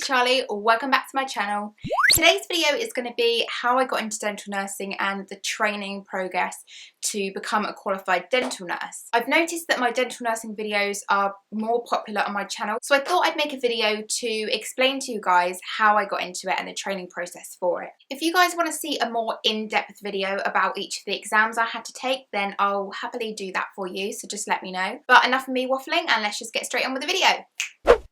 Charlie, welcome back to my channel. Today's video is going to be how I got into dental nursing and the training progress to become a qualified dental nurse. I've noticed that my dental nursing videos are more popular on my channel, so I thought I'd make a video to explain to you guys how I got into it and the training process for it. If you guys want to see a more in-depth video about each of the exams I had to take, then I'll happily do that for you, so just let me know. But enough of me waffling and let's just get straight on with the video.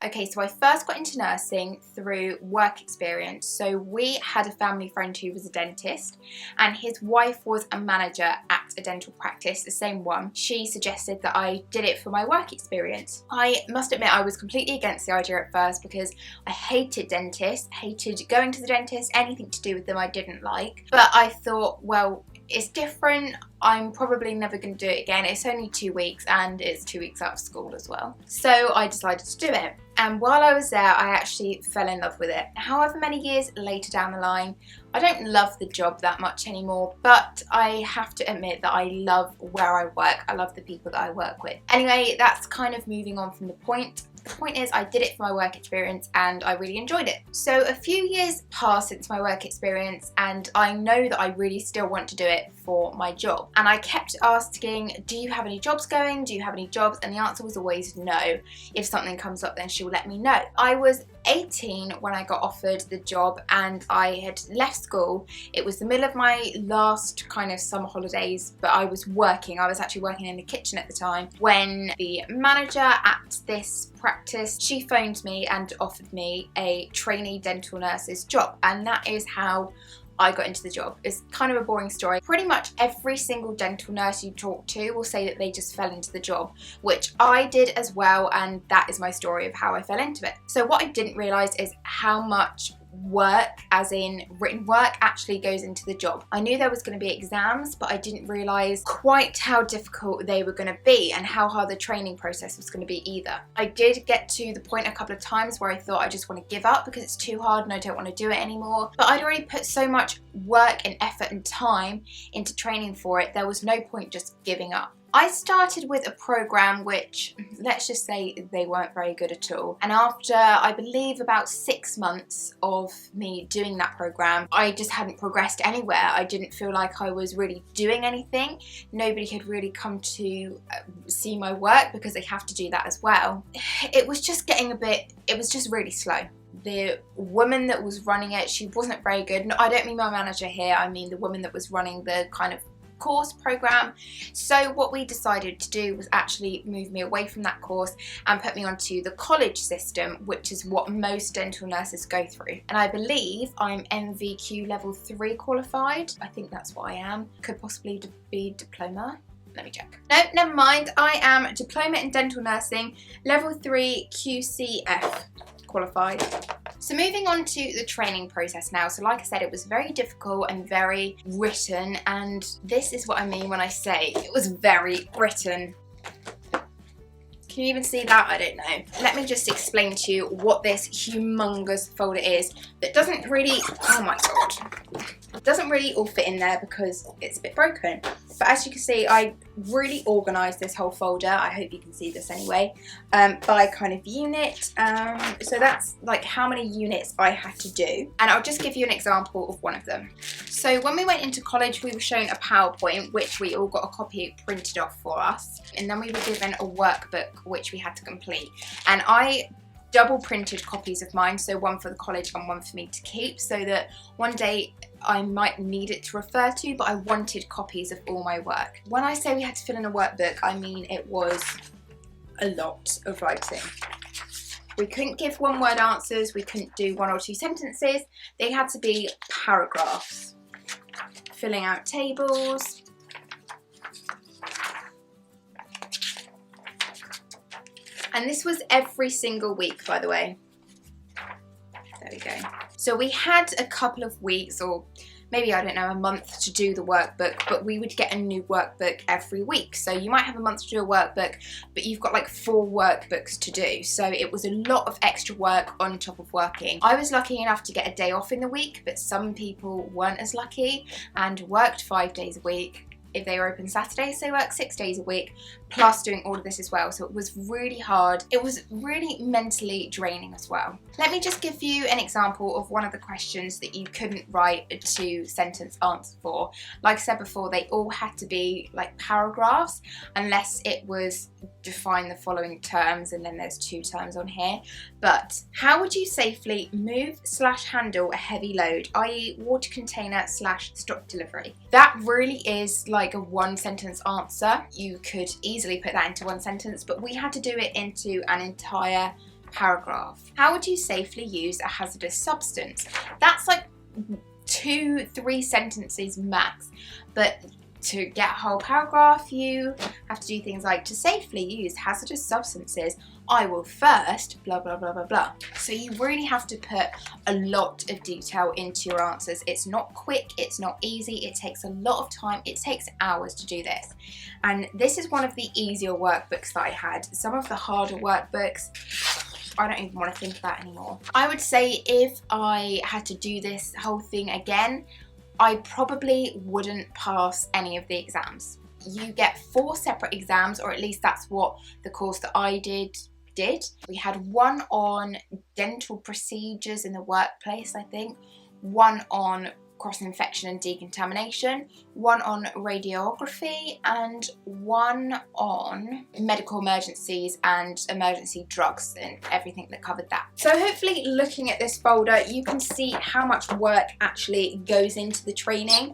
Okay, so I first got into nursing through work experience. So we had a family friend who was a dentist and his wife was a manager at a dental practice, the same one. She suggested that I did it for my work experience. I must admit I was completely against the idea at first because I hated dentists, hated going to the dentist, anything to do with them I didn't like. But I thought, well, it's different. I'm probably never going to do it again. It's only 2 weeks and it's 2 weeks out of school as well. So I decided to do it. And while I was there, I actually fell in love with it. However many years later down the line, I don't love the job that much anymore, but I have to admit that I love where I work. I love the people that I work with. Anyway, that's kind of moving on from the point. The point is I did it for my work experience and I really enjoyed it. So a few years passed since my work experience and I know that I really still want to do it for my job. And I kept asking, do you have any jobs going? Do you have any jobs? And the answer was always no. If something comes up, then she'll let me know. I was 18 when I got offered the job and I had left school. It was the middle of my last kind of summer holidays, but I was working. I was actually working in the kitchen at the time when the manager at this practice, she phoned me and offered me a trainee dental nurse's job, and that is how I got into the job. It's kind of a boring story. Pretty much every single dental nurse you talk to will say that they just fell into the job, which I did as well, and that is my story of how I fell into it. So what I didn't realise is how much work, as in written work, actually goes into the job. I knew there was going to be exams, but I didn't realise quite how difficult they were going to be and how hard the training process was going to be either. I did get to the point a couple of times where I thought I just want to give up because it's too hard and I don't want to do it anymore. But I'd already put so much work and effort and time into training for it, there was no point just giving up. I started with a program which, let's just say, they weren't very good at all. And after, I believe, about 6 months of me doing that program, I just hadn't progressed anywhere. I didn't feel like I was really doing anything. Nobody had really come to see my work because they have to do that as well. It was just getting it was just really slow. The woman that was running it, she wasn't very good. No, I don't mean my manager here, I mean the woman that was running the kind of course program. So what we decided to do was actually move me away from that course and put me onto the college system, which is what most dental nurses go through. And I believe I'm NVQ level 3 qualified. I think that's what I am. Could possibly be Diploma. Let me check. No, never mind. I am Diploma in Dental Nursing, level 3 QCF qualified. So moving on to the training process now. So like I said, it was very difficult and very written, and this is what I mean when I say it was very written. Can you even see that? I don't know. Let me just explain to you what this humongous folder is that doesn't really, oh my god, it doesn't really all fit in there because it's a bit broken. But as you can see, I really organised this whole folder. I hope you can see this anyway, by kind of unit. So that's like how many units I had to do. And I'll just give you an example of one of them. So when we went into college, we were shown a PowerPoint, which we all got a copy printed off for us. And then we were given a workbook, which we had to complete. And I double printed copies of mine, so one for the college and one for me to keep, so that one day I might need it to refer to, but I wanted copies of all my work. When I say we had to fill in a workbook, I mean it was a lot of writing. We couldn't give one-word answers, we couldn't do 1 or 2 sentences, they had to be paragraphs. Filling out tables. And this was every single week, by the way. There we go. So we had a couple of weeks, or maybe, I don't know, a month to do the workbook, but we would get a new workbook every week. So you might have a month to do a workbook, but you've got like 4 workbooks to do. So it was a lot of extra work on top of working. I was lucky enough to get a day off in the week, but some people weren't as lucky and worked 5 days a week. if they were open Saturdays, they work 6 days a week, plus doing all of this as well. So it was really hard. It was really mentally draining as well. Let me just give you an example of one of the questions that you couldn't write a 2-sentence answer for. Like I said before, they all had to be like paragraphs, unless it was define the following terms, and then there's 2 terms on here. But how would you safely move/handle a heavy load, i.e. water container / stock delivery? That really is like a 1-sentence answer. You could easily put that into 1 sentence, but we had to do it into an entire paragraph. How would you safely use a hazardous substance? That's like 2-3 sentences max, but to get a whole paragraph, you have to do things like, to safely use hazardous substances, I will first blah blah blah blah blah. So you really have to put a lot of detail into your answers. It's not quick, it's not easy, it takes a lot of time, it takes hours to do this. And this is one of the easier workbooks that I had. Some of the harder workbooks, I don't even want to think of that anymore. I would say if I had to do this whole thing again, I probably wouldn't pass any of the exams. You get 4 separate exams, or at least that's what the course that I did. We had one on dental procedures in the workplace, I think, one on cross-infection and decontamination, one on radiography, and one on medical emergencies and emergency drugs and everything that covered that. So hopefully looking at this folder, you can see how much work actually goes into the training.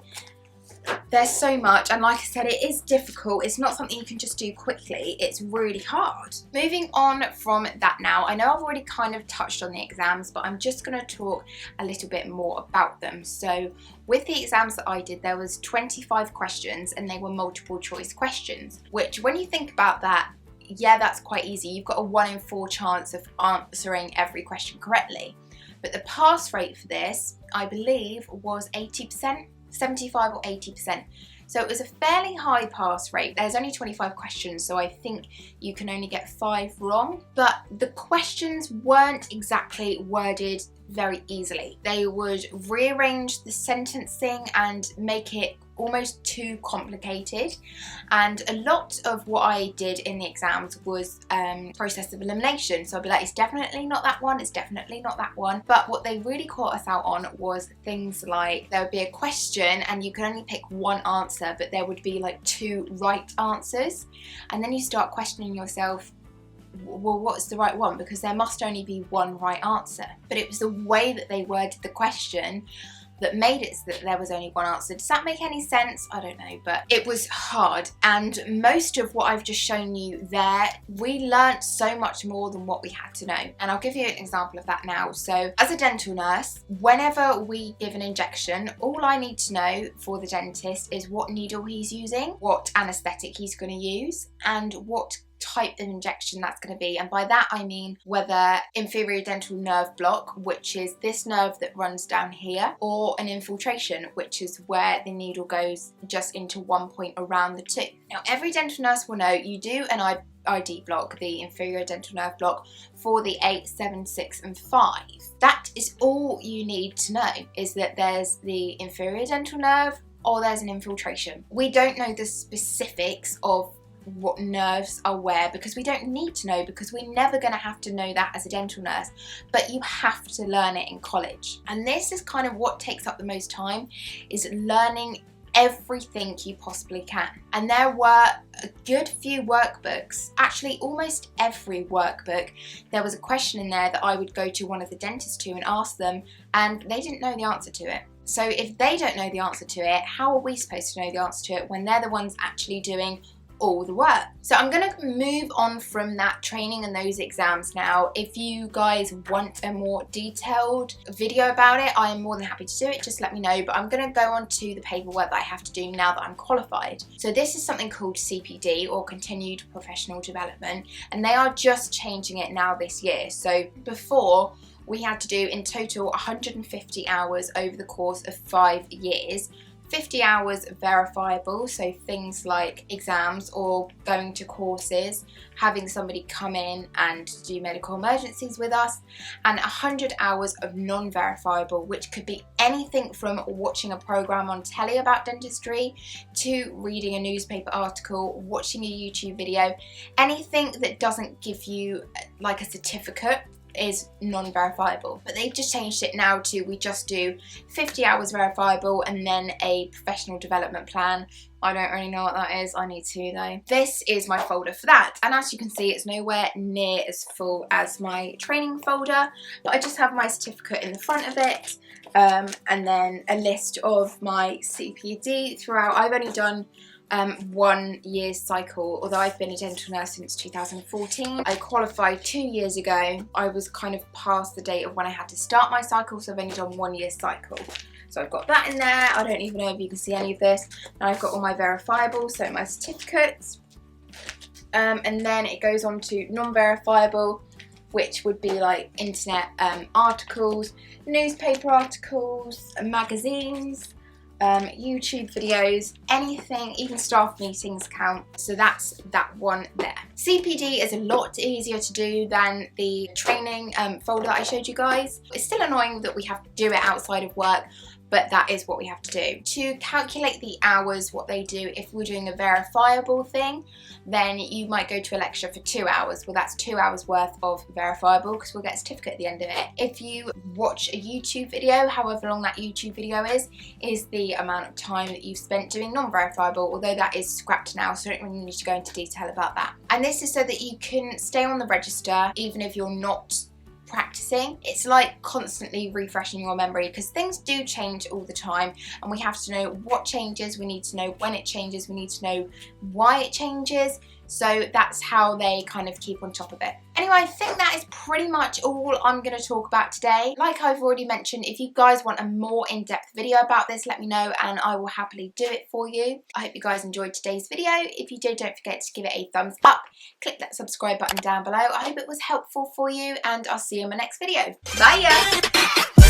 There's so much, and like I said, it is difficult. It's not something you can just do quickly. It's really hard. Moving on from that now, I know I've already kind of touched on the exams, but I'm just going to talk a little bit more about them. So with the exams that I did, there was 25 questions, and they were multiple choice questions, which when you think about that, yeah, that's quite easy. You've got a 1 in 4 chance of answering every question correctly. But the pass rate for this, I believe, was 80%. 75 or 80%. So it was a fairly high pass rate. There's only 25 questions, so I think you can only get 5 wrong. But the questions weren't exactly worded very easily. They would rearrange the sentencing and make it almost too complicated, and a lot of what I did in the exams was process of elimination. So I'd be like, it's definitely not that one, it's definitely not that one. But what they really caught us out on was things like, there would be a question and you could only pick 1 answer, but there would be like 2 right answers, and then you start questioning yourself, well, what's the right one? Because there must only be 1 right answer. But it was the way that they worded the question that made it so that there was only 1 answer. Does that make any sense? I don't know, but it was hard. And most of what I've just shown you there, we learnt so much more than what we had to know. And I'll give you an example of that now. So as a dental nurse, whenever we give an injection, all I need to know for the dentist is what needle he's using, what anaesthetic he's going to use, and what type of injection that's going to be. And by that I mean whether inferior dental nerve block, which is this nerve that runs down here, or an infiltration, which is where the needle goes just into one point around the tooth. Now every dental nurse will know you do an ID block, the inferior dental nerve block, for the 8, 7, 6 and 5. That is all you need to know, is that there's the inferior dental nerve or there's an infiltration. We don't know the specifics of what nerves are where, because we don't need to know, because we're never going to have to know that as a dental nurse, but you have to learn it in college. And this is kind of what takes up the most time, is learning everything you possibly can. And there were a good few workbooks, actually almost every workbook, there was a question in there that I would go to one of the dentists to and ask them, and they didn't know the answer to it. So if they don't know the answer to it, how are we supposed to know the answer to it when they're the ones actually doing all the work? So I'm going to move on from that training and those exams now. If you guys want a more detailed video about it, I am more than happy to do it, just let me know. But I'm going to go on to the paperwork that I have to do now that I'm qualified. So this is something called CPD, or Continued Professional Development, and they are just changing it now this year. So before, we had to do in total 150 hours over the course of 5 years 50 hours verifiable, so things like exams or going to courses, having somebody come in and do medical emergencies with us, and 100 hours of non-verifiable, which could be anything from watching a program on telly about dentistry to reading a newspaper article, watching a YouTube video. Anything that doesn't give you like a certificate is non-verifiable, but they've just changed it now to we just do 50 hours verifiable and then a professional development plan. I don't really know what that is. I need to though. This is my folder for that, and as you can see, it's nowhere near as full as my training folder, but I just have my certificate in the front of it, and then a list of my CPD throughout. I've only done 1 year's cycle, although I've been a dental nurse since 2014. I qualified 2 years ago. I was kind of past the date of when I had to start my cycle, so I've only done 1 year's cycle. So I've got that in there. I don't even know if you can see any of this. And I've got all my verifiable, so my certificates. And then it goes on to non-verifiable, which would be like internet articles, newspaper articles, magazines, YouTube videos, anything, even staff meetings count. So that's that one there. CPD is a lot easier to do than the training folder I showed you guys. It's still annoying that we have to do it outside of work, but that is what we have to do. To calculate the hours, what they do, if we're doing a verifiable thing, then you might go to a lecture for 2 hours. Well, that's 2 hours worth of verifiable because we'll get a certificate at the end of it. If you watch a YouTube video, however long that YouTube video is the amount of time that you've spent doing non-verifiable, although that is scrapped now, so I don't really need to go into detail about that. And this is so that you can stay on the register even if you're not practicing. It's like constantly refreshing your memory because things do change all the time, and we have to know what changes, we need to know when it changes, we need to know why it changes. So that's how they kind of keep on top of it. Anyway, I think that is pretty much all I'm going to talk about today. Like I've already mentioned, if you guys want a more in-depth video about this, let me know and I will happily do it for you. I hope you guys enjoyed today's video. If you did, don't forget to give it a thumbs up. Click that subscribe button down below. I hope it was helpful for you, and I'll see you in my next video. Bye!